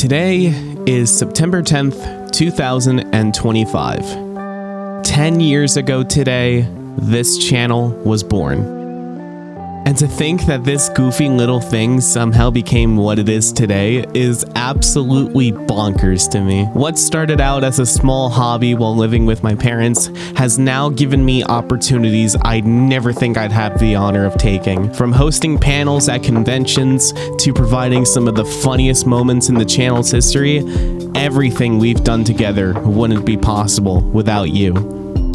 Today is September 10th, 2025. 10 years ago today, this channel was born. And to think that this goofy little thing somehow became what it is today is absolutely bonkers to me. What started out as a small hobby while living with my parents has now given me opportunities I'd never think I'd have the honor of taking. From hosting panels at conventions to providing some of the funniest moments in the channel's history, everything we've done together wouldn't be possible without you.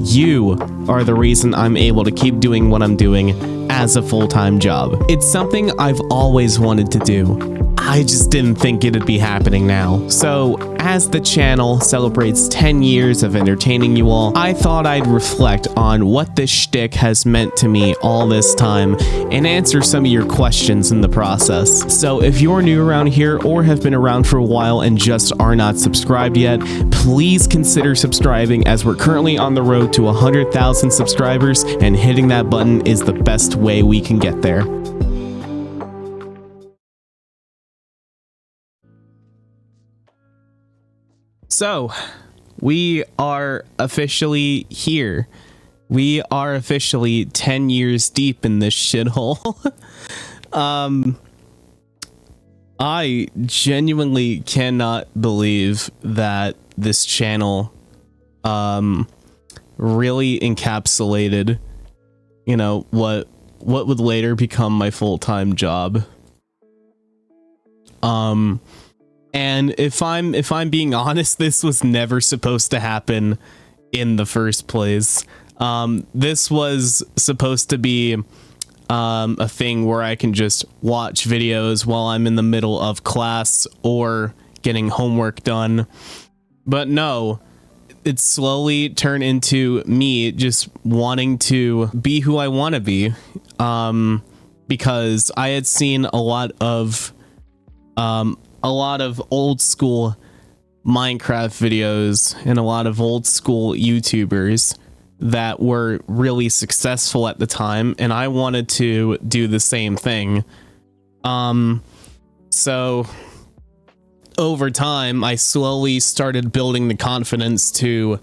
You are the reason I'm able to keep doing what I'm doing as a full-time job. It's something I've always wanted to do. I just didn't think it'd be happening now. So, as the channel celebrates 10 years of entertaining you all, I thought I'd reflect on what this shtick has meant to me all this time and answer some of your questions in the process. So, if you're new around here or have been around for a while and just are not subscribed yet, please consider subscribing as we're currently on the road to 100,000 subscribers, and hitting that button is the best way we can get there. So, we are officially here. We are officially 10 years deep in this shithole. I genuinely cannot believe that this channel really encapsulated, you know, what would later become my full-time job. And if I'm being honest, this was never supposed to happen in the first place. This was supposed to be a thing where I can just watch videos while I'm in the middle of class or getting homework done. But no, it slowly turned into me just wanting to be who I want to be. Because I had seen a lot of old school Minecraft videos and a lot of old school YouTubers that were really successful at the time, and I wanted to do the same thing. So over time, I slowly started building the confidence to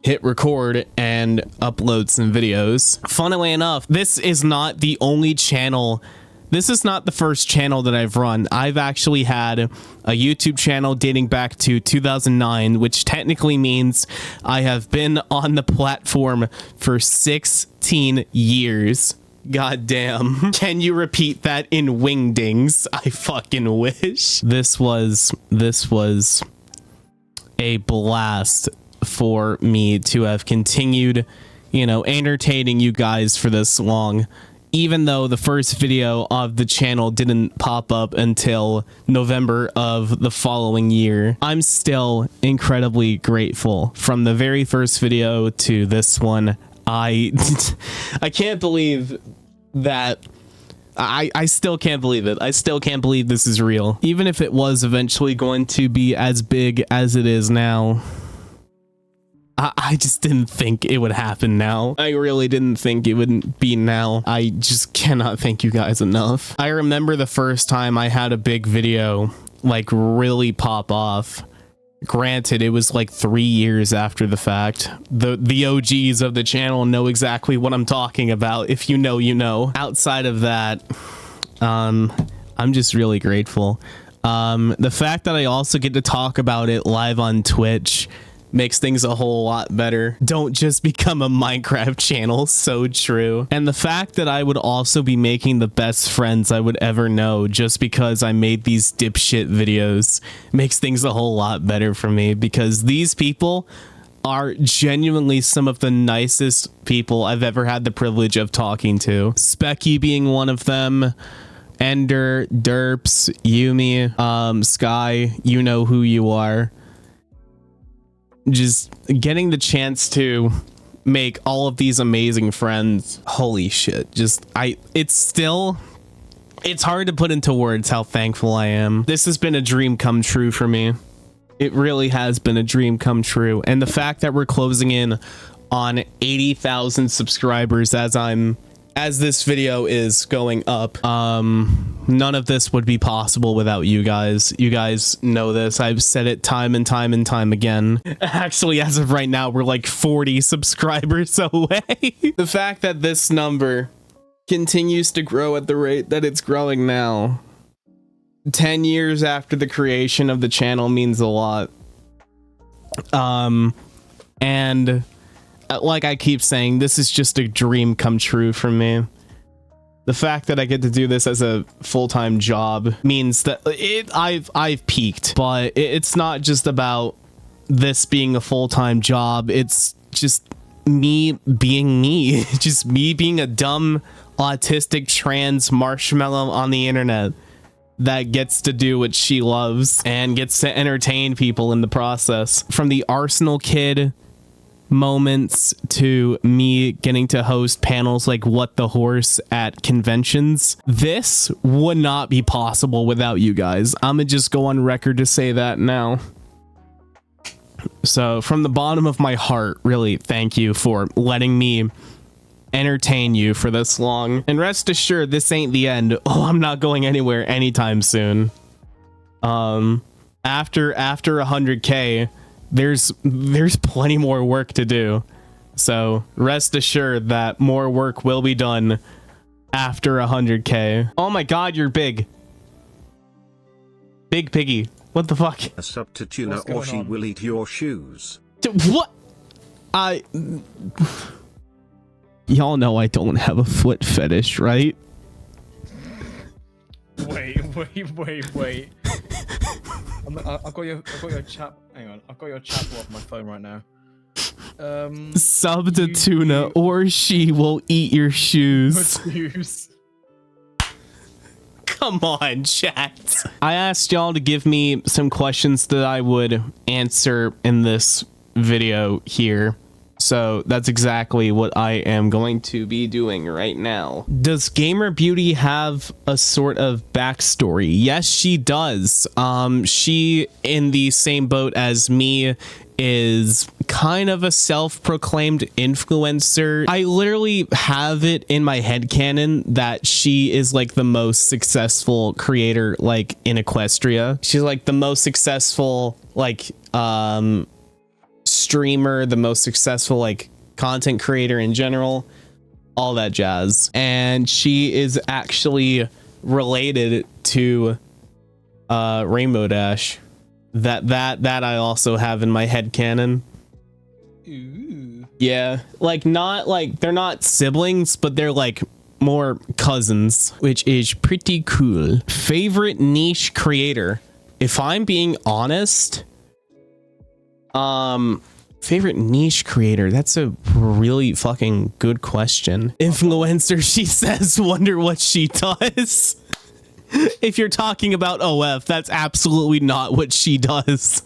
hit record and upload some videos. Funnily enough, this is not the only channel. This is not the first channel that I've run. I've actually had a YouTube channel dating back to 2009, which technically means I have been on the platform for 16 years. God damn. Can you repeat that in wingdings? I fucking wish. This was a blast for me to have continued, you know, entertaining you guys for this long. Even though the first video of the channel didn't pop up until November of the following year, I'm still incredibly grateful. From the very first video to this one, I can't believe that. I still can't believe it. I still can't believe this is real. Even if it was eventually going to be as big as it is now, I just didn't think it would happen now. I really didn't think it wouldn't be now. I just cannot thank you guys enough. I remember the first time I had a big video like really pop off. Granted, it was like 3 years after the fact. The OGs of the channel know exactly what I'm talking about. If you know, you know. Outside of that, I'm just really grateful. The fact that I also get to talk about it live on Twitch makes things a whole lot better. Don't just become a Minecraft channel. So true. And the fact that I would also be making the best friends I would ever know just because I made these dipshit videos makes things a whole lot better for me, because these people are genuinely some of the nicest people I've ever had the privilege of talking to. Specky being one of them. Ender, Derps, Yumi, Sky, you know who you are. Just getting the chance to make all of these amazing friends. Holy shit. It's hard to put into words how thankful I am. This has been a dream come true for me. It really has been a dream come true. And the fact that we're closing in on 80,000 subscribers as I'm as this video is going up, none of this would be possible without you guys. You guys know this. I've said it time and time and time again. Actually, as of right now, we're like 40 subscribers away. The fact that this number continues to grow at the rate that it's growing now, 10 years after the creation of the channel, means a lot. And like I keep saying, this is just a dream come true for me. The fact that I get to do this as a full-time job means that I've peaked, but it's not just about this being a full-time job. It's just me being me, just me being a dumb, autistic, trans marshmallow on the internet that gets to do what she loves and gets to entertain people in the process. From the Arsenal kid moments to me getting to host panels like What the Horse at conventions, this would not be possible without you guys. I'm gonna just go on record to say that now. So from the bottom of my heart, really thank you for letting me entertain you for this long, and rest assured this ain't the end. I'm not going anywhere anytime soon. After 100k, there's plenty more work to do, so rest assured that more work will be done after 100k. Oh my god, you're big piggy, what the fuck? A sub to tuna or she will eat your shoes. What? Y'all know I don't have a foot fetish, right? Wait. I've got your chat. Hang on, I've got your chat off my phone right now. Sub to tuna or she will eat your shoes. Come on, chat. I asked y'all to give me some questions that I would answer in this video here. So that's exactly what I am going to be doing right now. Does Gamer Beauty have a sort of backstory? Yes, she does. She, in the same boat as me, is kind of a self-proclaimed influencer. I literally have it in my headcanon that she is like the most successful creator like in Equestria. She's like the most successful like streamer, the most successful like content creator in general, all that jazz. And she is actually related to Rainbow Dash. That I also have in my headcanon. Ooh. Yeah, like not like they're not siblings, but they're like more cousins, which is pretty cool. Favorite niche creator? If I'm being honest, favorite niche creator, that's a really fucking good question. Influencer, she says. Wonder what she does. If you're talking about OF, that's absolutely not what she does.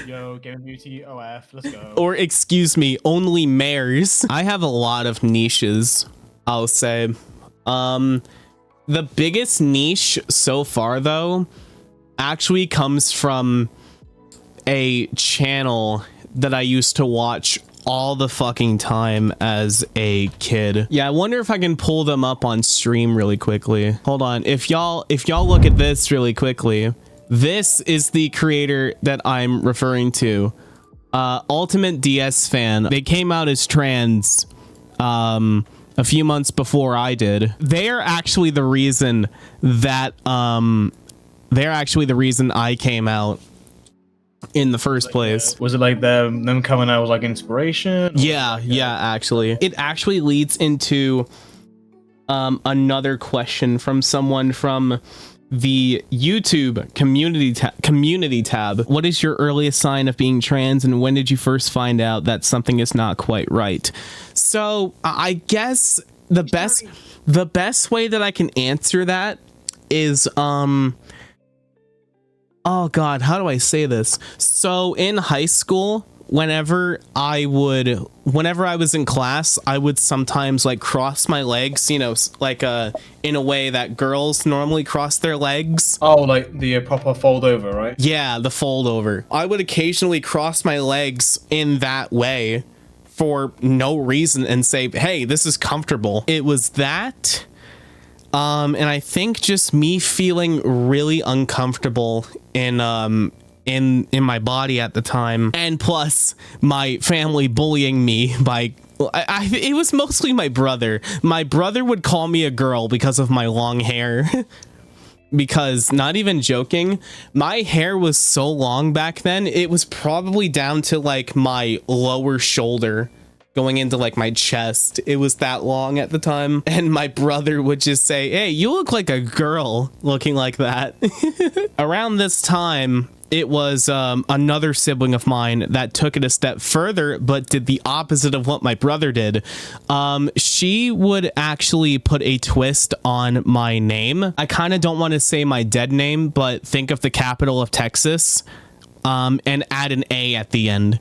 Yo, Gamer Beauty, OF, let's go. Or excuse me, only mares. I have a lot of niches, I'll say. The biggest niche so far though actually comes from a channel that I used to watch all the fucking time as a kid. Yeah, I wonder if I can pull them up on stream really quickly. Hold on. If y'all look at this really quickly, this is the creator that I'm referring to. Ultimate DS Fan. They came out as trans a few months before I did. They are actually the reason that I came out in the first place. Was it like them coming out was like inspiration? Yeah, actually. It actually leads into another question from someone from the YouTube community tab. What is your earliest sign of being trans, and when did you first find out that something is not quite right? So I guess the best way that I can answer that is oh god, how do I say this? So in high school, whenever I was in class, I would sometimes like cross my legs, you know, like in a way that girls normally cross their legs. Oh, like the proper fold over, right? Yeah, the fold over. I would occasionally cross my legs in that way for no reason and say, hey, this is comfortable. It was that. And I think just me feeling really uncomfortable in my body at the time, and plus my family bullying me by it was mostly my brother. My brother would call me a girl because of my long hair. Because, not even joking, my hair was so long back then, it was probably down to like my lower shoulder going into like my chest. It was that long at the time, and my brother would just say, hey, you look like a girl looking like that. Around this time, it was another sibling of mine that took it a step further, but did the opposite of what my brother did. She would actually put a twist on my name. I kind of don't want to say my dead name, but think of the capital of Texas, and add an A at the end.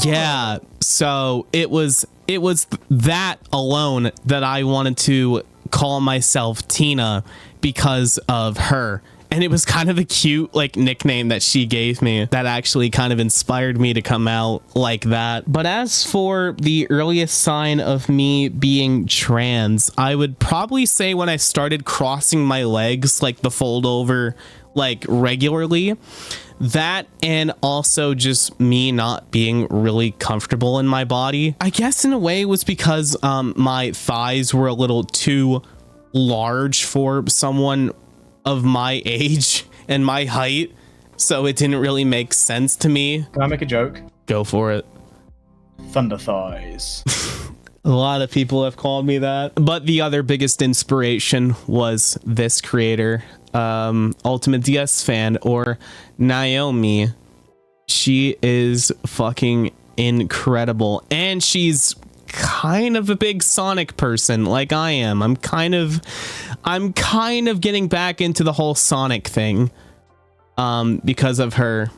Yeah, so it was that alone that I wanted to call myself Tina because of her. And it was kind of a cute like nickname that she gave me that actually kind of inspired me to come out like that. But as for the earliest sign of me being trans, I would probably say when I started crossing my legs, like the fold over, like regularly. That, and also just me not being really comfortable in my body. I guess in a way it was because my thighs were a little too large for someone of my age and my height, so it didn't really make sense to me. Can I make a joke? Go for it. Thunder thighs. A lot of people have called me that. But the other biggest inspiration was this creator, Ultimate DS fan, or Naomi. She is fucking incredible, and she's kind of a big Sonic person like I am. I'm kind of getting back into the whole Sonic thing because of her.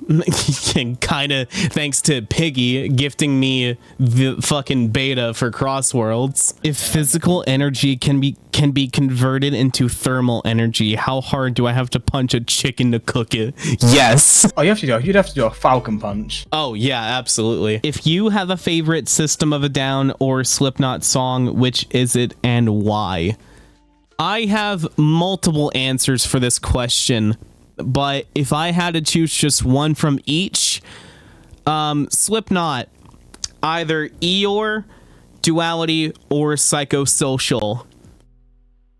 Kind of thanks to Piggy gifting me the fucking beta for Crossworlds. If physical energy can be converted into thermal energy, how hard do I have to punch a chicken to cook it? Yes. Oh, you'd have to do a Falcon Punch. Oh yeah, absolutely. If you have a favorite System of a Down or Slipknot song, which is it and why? I have multiple answers for this question, but if I had to choose just one from each, Slipknot, either Eeyore, Duality, or Psychosocial.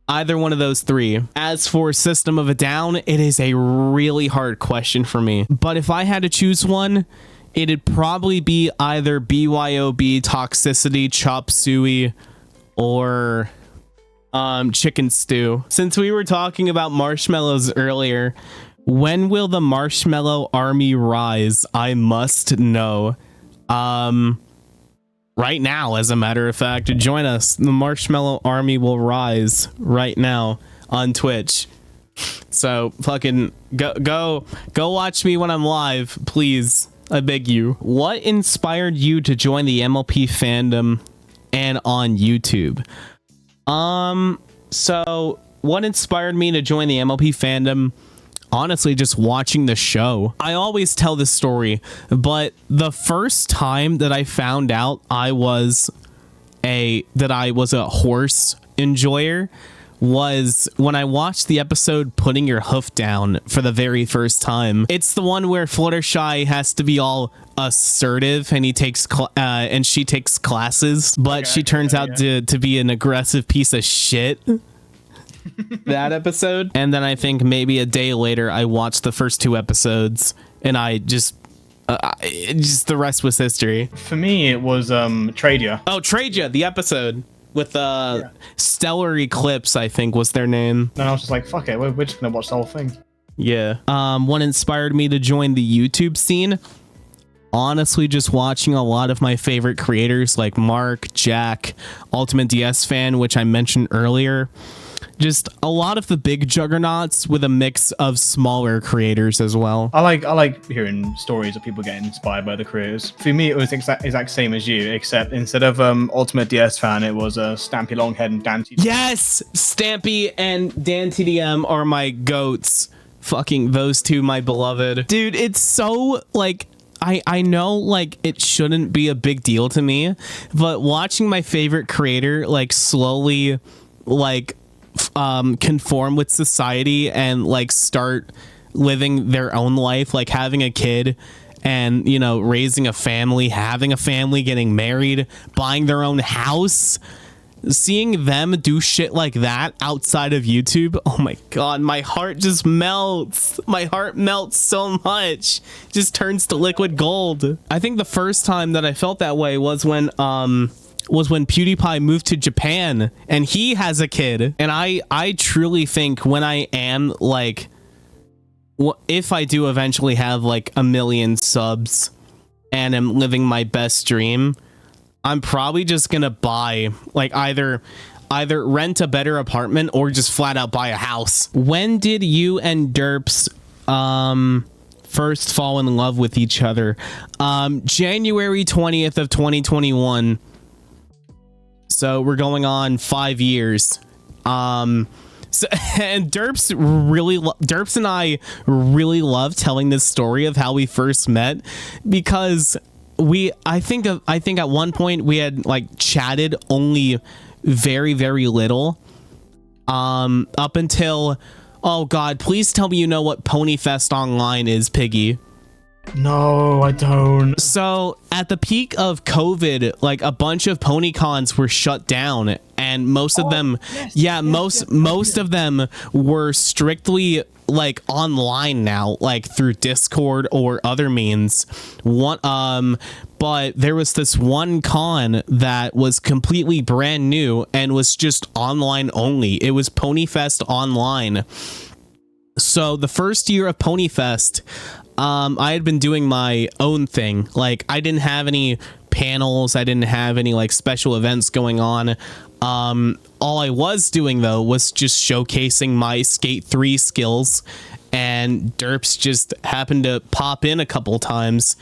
Either one of those three. As for System of a Down, it is a really hard question for me. But if I had to choose one, it'd probably be either BYOB, Toxicity, Chop Suey, or Chicken Stew. Since we were talking about marshmallows earlier, when will the Marshmallow Army rise? I must know. Right now, as a matter of fact, join us. The Marshmallow Army will rise right now on Twitch. So fucking go watch me when I'm live, please. I beg you. What inspired you to join the MLP fandom and on YouTube? So what inspired me to join the MLP fandom? Honestly, just watching the show. I always tell this story, but the first time that I found out I was a horse enjoyer was when I watched the episode Putting Your Hoof Down for the very first time. It's the one where Fluttershy has to be all assertive and he takes and she takes classes, but she turns out to be an aggressive piece of shit. That episode. And then I think maybe a day later I watched the first two episodes and I just the rest was history. For me it was Tradia. Oh, Tradia, the episode with Stellar Eclipse, I think was their name. And I was just like, fuck it, we're just gonna watch the whole thing. Yeah. What inspired me to join the YouTube scene? Honestly, just watching a lot of my favorite creators like Mark, Jack, Ultimate DS fan, which I mentioned earlier. Just a lot of the big juggernauts with a mix of smaller creators as well. I like hearing stories of people getting inspired by the creators. For me, it was exact same as you, except instead of Ultimate DS fan, it was Stampy Longhead and Dan TDM. Yes, Stampy and Dan TDM are my goats. Fucking those two, my beloved. Dude, it's so like I know like it shouldn't be a big deal to me, but watching my favorite creator like slowly like conform with society and like start living their own life, like having a kid and, you know, raising a family, having a family, getting married, buying their own house, seeing them do shit like that outside of YouTube, oh my god, my heart just melts. My heart melts so much. Just turns to liquid gold. I think the first time that I felt that way was when PewDiePie moved to Japan and he has a kid. And I truly think when I am like, if I do eventually have like 1 million subs and am living my best dream, I'm probably just gonna buy like either rent a better apartment or just flat out buy a house. When did you and Derps first fall in love with each other? January 20th of 2021. So we're going on 5 years. So, and Derps and I really love telling this story of how we first met, because I think at one point we had like chatted only very, very little, up until, oh god, please tell me you know what Ponyfest Online is, Piggy. No, I don't. So at the peak of COVID, like a bunch of PonyCons were shut down, and most of them, most of them were strictly like online now, like through Discord or other means. But there was this one con that was completely brand new and was just online only. It was Ponyfest Online. So the first year of Ponyfest, I had been doing my own thing. Like I didn't have any panels, I didn't have any like special events going on. All I was doing though was just showcasing my Skate 3 skills, and Derps just happened to pop in a couple times,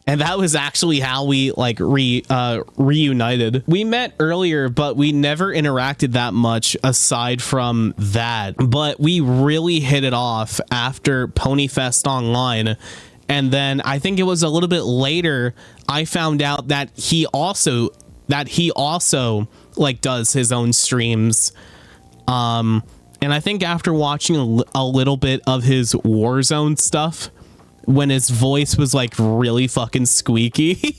and that was actually how we like reunited. We met earlier, but we never interacted that much aside from that. But we really hit it off after Ponyfest Online. And then I think it was a little bit later I found out that he also like does his own streams. And I think after watching a little bit of his Warzone stuff, when his voice was like really fucking squeaky,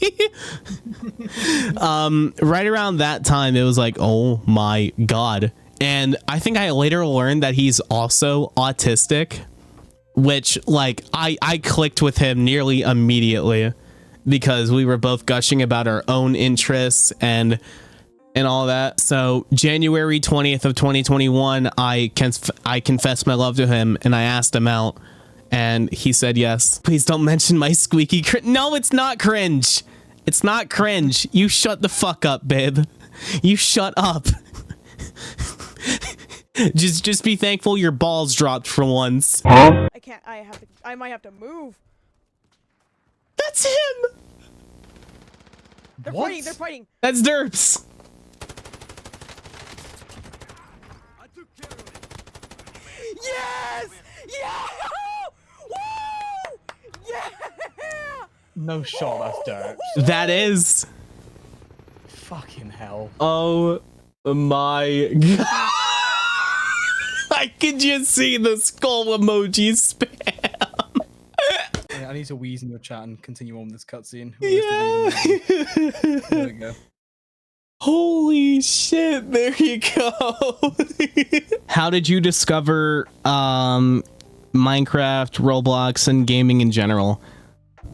right around that time it was like, oh my god. And I think I later learned that he's also autistic, which like I clicked with him nearly immediately because we were both gushing about our own interests and all that. So January 20th of 2021, I confessed my love to him and I asked him out, and he said yes. Please don't mention my squeaky no, it's not cringe. It's not cringe. You shut the fuck up, babe. You shut up. Just be thankful your balls dropped for once. I can't. I might have to move. That's him. They're fighting. They're fighting. That's Derps. Yes! Yeah! Woo! Yeah! No shot, that's Derps. That is. Fucking hell. Oh my god. I could just see the skull emoji spam. Yeah, I need to wheeze in your chat and continue on this cutscene. Yeah. There we go. Holy shit, there you go. How did you discover Minecraft, Roblox, and gaming in general?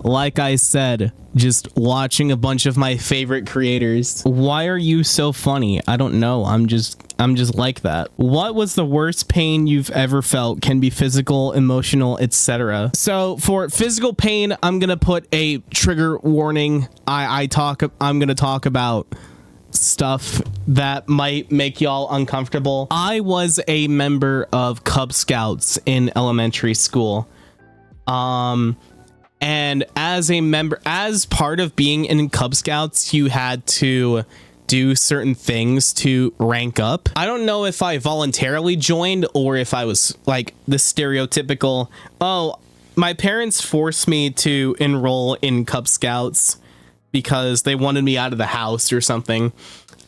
Like I said, just watching a bunch of my favorite creators. Why are you so funny? I don't know. I'm just like that. What was the worst pain you've ever felt? Can be physical, emotional, etc. So for physical pain, I'm gonna put a trigger warning. I'm gonna talk about stuff that might make y'all uncomfortable. I was a member of Cub Scouts in elementary school. And as part of being in Cub Scouts, you had to do certain things to rank up. I don't know if I voluntarily joined or if I was like the stereotypical, oh, my parents forced me to enroll in Cub Scouts because they wanted me out of the house or something.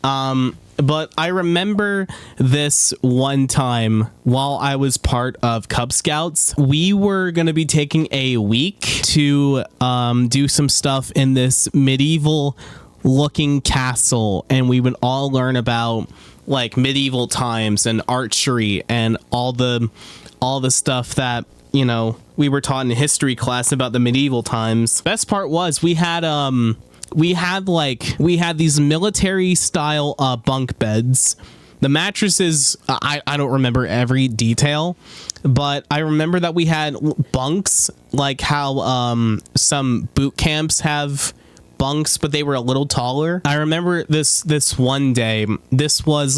But I remember this one time while I was part of Cub Scouts, we were going to be taking a week to do some stuff in this medieval looking castle, and we would all learn about like medieval times and archery and all the stuff that, you know, we were taught in history class about the medieval times. Best part was we had these military style bunk beds. The mattresses, I don't remember every detail, but I remember that we had bunks, like how some boot camps have bunks, but they were a little taller. I remember this one day. This was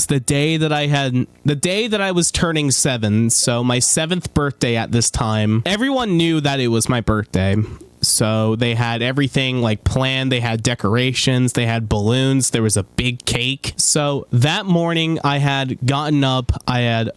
the day that I was turning 7, so my 7th birthday at this time. Everyone knew that it was my birthday. So they had everything like planned. They had decorations, they had balloons, there was a big cake. So that morning I had gotten up, I had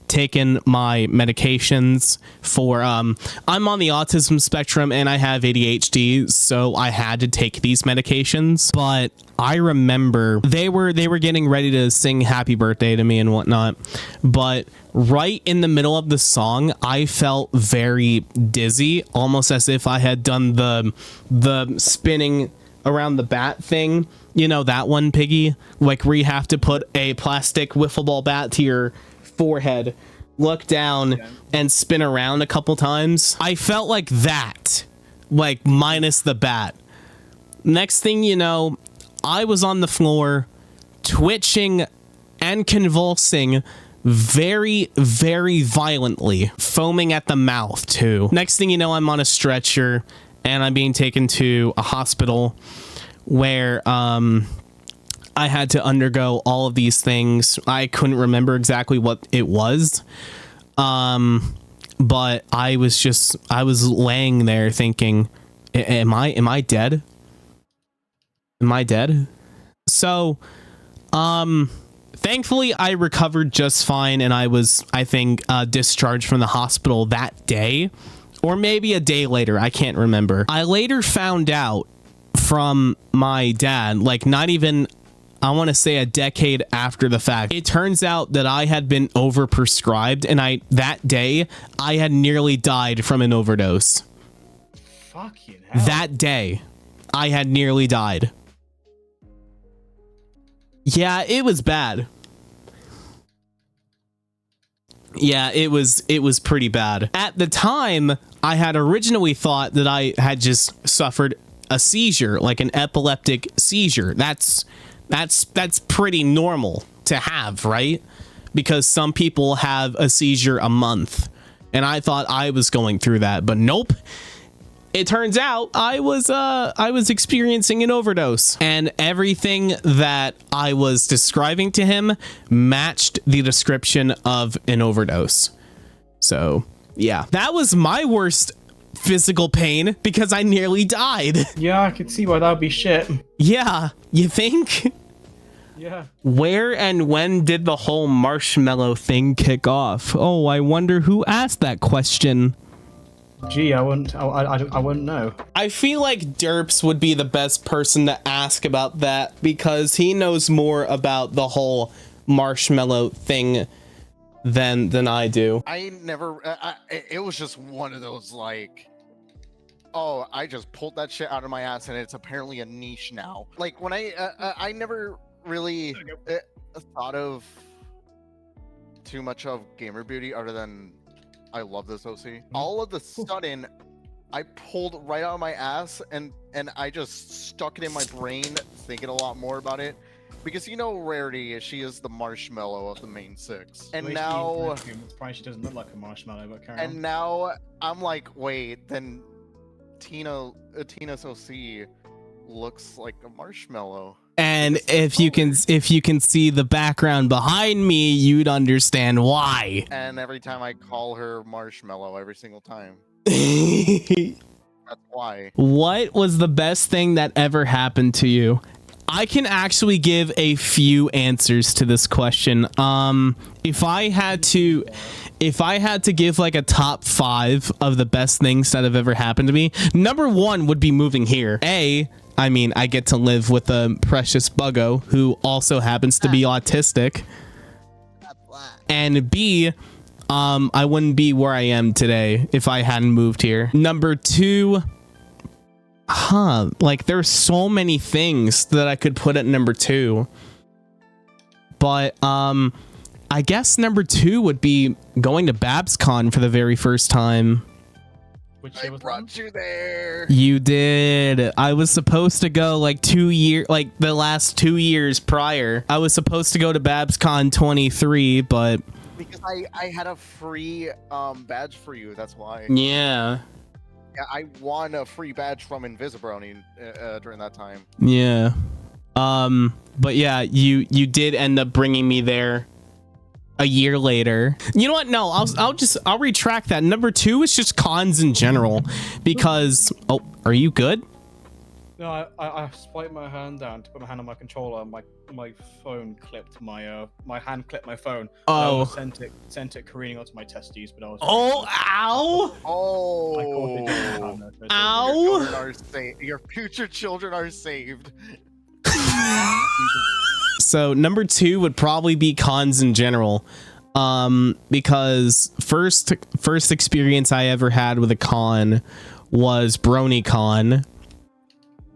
taken my medications for I'm on the autism spectrum and I have ADHD, so I had to take these medications. But I remember they were getting ready to sing happy birthday to me and whatnot, but right in the middle of the song I felt very dizzy, almost as if I had done the spinning around the bat thing, you know, that one, Piggy, like where you have to put a plastic wiffle ball bat to your forehead, look down and spin around a couple times. I felt like that, like minus the bat. Next thing you know, I was on the floor twitching and convulsing very, very violently, foaming at the mouth too. Next thing you know, I'm on a stretcher and I'm being taken to a hospital where I had to undergo all of these things. I couldn't remember exactly what it was. But I was laying there thinking, am I dead? Am I dead? So, thankfully I recovered just fine, and I was, I think, discharged from the hospital that day, or maybe a day later. I can't remember. I later found out from my dad, like not even, I want to say a decade after the fact. It turns out that I had been overprescribed, and that day I had nearly died from an overdose. Fucking hell. That day I had nearly died. Yeah, it was bad. Yeah, it was pretty bad. At the time, I had originally thought that I had just suffered a seizure, like an epileptic seizure. That's pretty normal to have, right? Because some people have a seizure a month, and I thought I was going through that, but nope. It turns out I was experiencing an overdose, and everything that I was describing to him matched the description of an overdose. So, yeah, that was my worst physical pain because I nearly died. Yeah, I could see why that would be shit. Yeah, you think? Yeah. Where and when did the whole marshmallow thing kick off? Oh, I wonder who asked that question. Gee, I wouldn't know. I feel like Derps would be the best person to ask about that because he knows more about the whole marshmallow thing than I do. I never, it was just one of those like, oh, I just pulled that shit out of my ass and it's apparently a niche now. Like when I never really thought of too much of Gamer Beauty other than I love this OC. All of a sudden, I pulled right out of my ass and I just stuck it in my brain, thinking a lot more about it. Because you know Rarity, she is the marshmallow of the main 6. And now... Probably she doesn't look like a marshmallow, but carry on. Now, I'm like, wait, then Tina's OC looks like a marshmallow. And if you can see the background behind me, you'd understand why. And every time I call her Marshmallow, every single time. That's why. What was the best thing that ever happened to you? I can actually give a few answers to this question. If I had to give like a top 5 of the best things that have ever happened to me, number 1 would be moving here. I mean, I get to live with a precious buggo who also happens to be autistic. And B, I wouldn't be where I am today if I hadn't moved here. Number 2, like there's so many things that I could put at number 2. But I guess number 2 would be going to BabsCon for the very first time. Which I brought you there. You did. I was supposed to go like the last 2 years prior. I was supposed to go to BabsCon 23, but Because I had a free badge for you. That's why. yeah. Yeah, I won a free badge from Invisibrony during that time. Yeah. But yeah, you did end up bringing me there a year later. You know what? No, I'll retract that. Number 2 is just cons in general because are you good? No, I swiped my hand down to put my hand on my controller. My phone clipped my hand clipped my phone. Oh. I sent it careening onto my testes, but I was. Oh, ow! Oh. Ow! Your future children are saved. So number 2 would probably be cons in general. Because first experience I ever had with a con was BronyCon.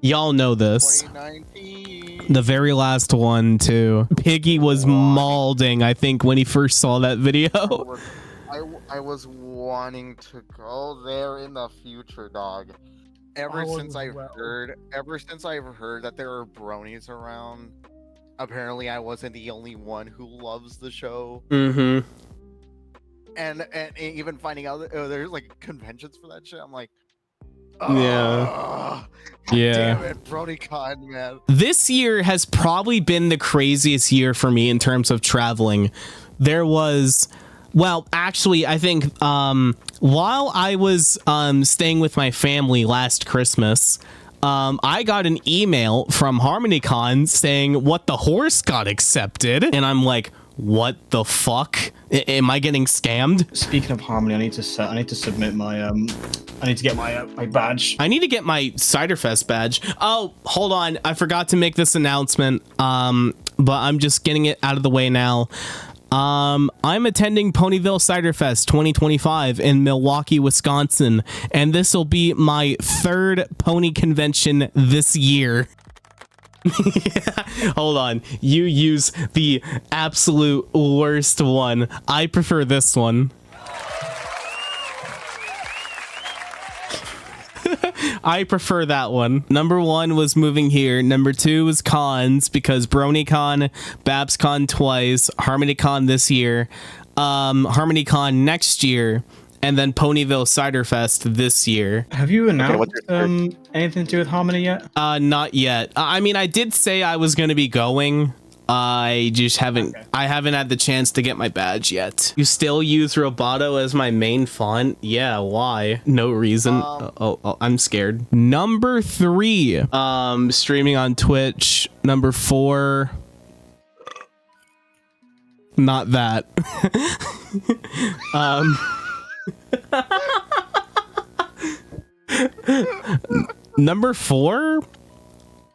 Y'all know this. 2019. The very last one too. Piggy was mauling, I think, when he first saw that video. I was wanting to go there in the future, dog. Ever since I've heard that there are bronies around, apparently I wasn't the only one who loves the show. Mm-hmm. And even finding out that there's like conventions for that shit, I'm like, yeah. Damn it, BronyCon, man. This year has probably been the craziest year for me in terms of traveling. There was, well, actually, I think while I was staying with my family last Christmas, I got an email from HarmonyCon saying what the horse got accepted, and I'm like, what the fuck? Am I getting scammed? Speaking of Harmony, I need to submit my I need to get my badge. I need to get my Ciderfest badge. Oh, hold on. I forgot to make this announcement. But I'm just getting it out of the way now. I'm attending Ponyville Ciderfest 2025 in Milwaukee, Wisconsin, and this will be my 3rd pony convention this year. Hold on. You use the absolute worst one. I prefer this one. I prefer that one. Number 1 was moving here. Number 2 was cons because BronyCon, BabsCon twice, HarmonyCon this year, HarmonyCon next year, and then Ponyville Ciderfest this year. Have you announced anything to do with Harmony yet? Not yet. I mean, I did say I was going to be going. I just haven't. Okay. I haven't had the chance to get my badge yet. You still use Roboto as my main font? Yeah. Why? No reason. I'm scared. Number 3. Streaming on Twitch. Number 4. Not that. Number 4.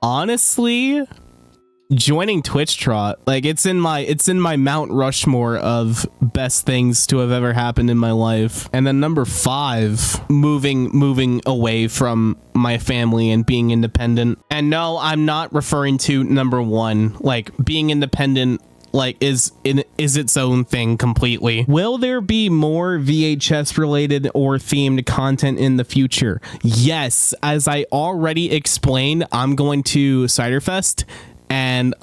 Honestly, joining Twitch Trot. Like it's in my Mount Rushmore of best things to have ever happened in my life. And then number 5, moving away from my family and being independent. And no, I'm not referring to number 1. Like being independent like is its own thing completely. Will there be more VHS related or themed content in the future? Yes, as I already explained, I'm going to Ciderfest. And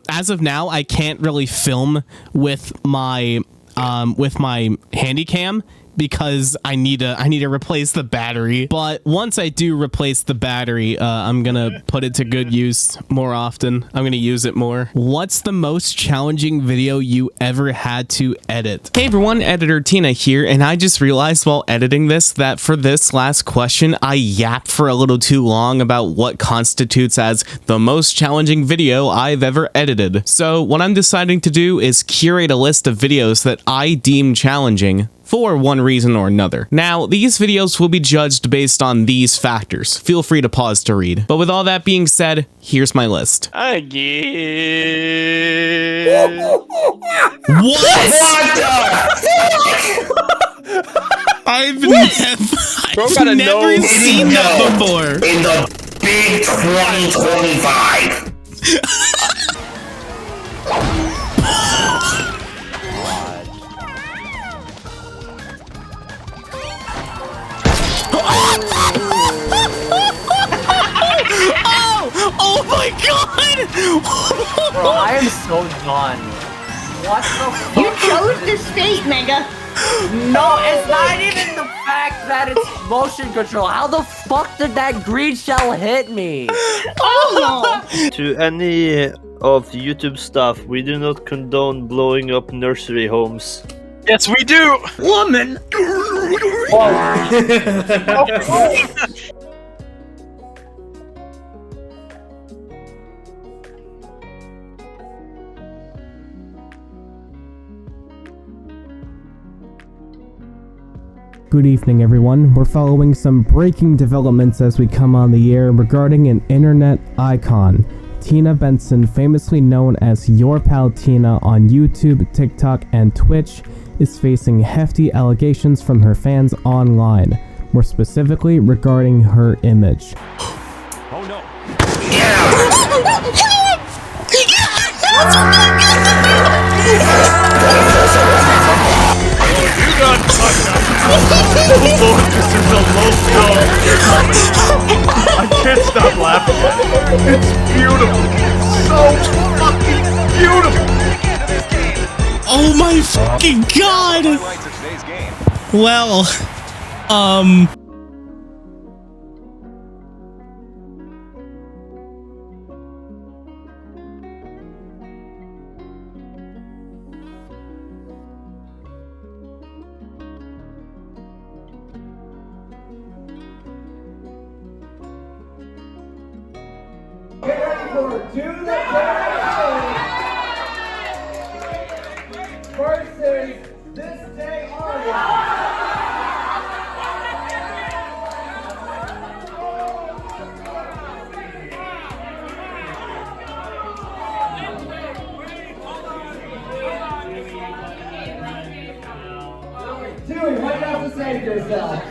as of now, I can't really film with my Handycam because I need to replace the battery. But once I do replace the battery, I'm gonna put it to good use more often. I'm gonna use it more. What's the most challenging video you ever had to edit? Hey everyone, Editor Tina here, and I just realized while editing this that for this last question, I yapped for a little too long about what constitutes as the most challenging video I've ever edited. So what I'm deciding to do is curate a list of videos that I deem challenging for one reason or another. Now, these videos will be judged based on these factors. Feel free to pause to read. But with all that being said, here's my list. I guess. What? I've never seen that before. In the big 2025. Oh my god! Bro, I am so done. What the fuck? You chose this fate, Mega. No, it's not even the fact that it's motion control. How the fuck did that green shell hit me? Oh no! To any of the YouTube stuff, we do not condone blowing up nursery homes. Yes, we do. Woman! Good evening, everyone. We're following some breaking developments as we come on the air regarding an internet icon. Tina Benson, famously known as Your Pal Tina on YouTube, TikTok, and Twitch, is facing hefty allegations from her fans online, more specifically regarding her image. Oh no. I can't stop laughing at it. It's beautiful. It's so fucking beautiful. Oh my fucking god! Well, versus this day Dewey, what do you have to say for yourself?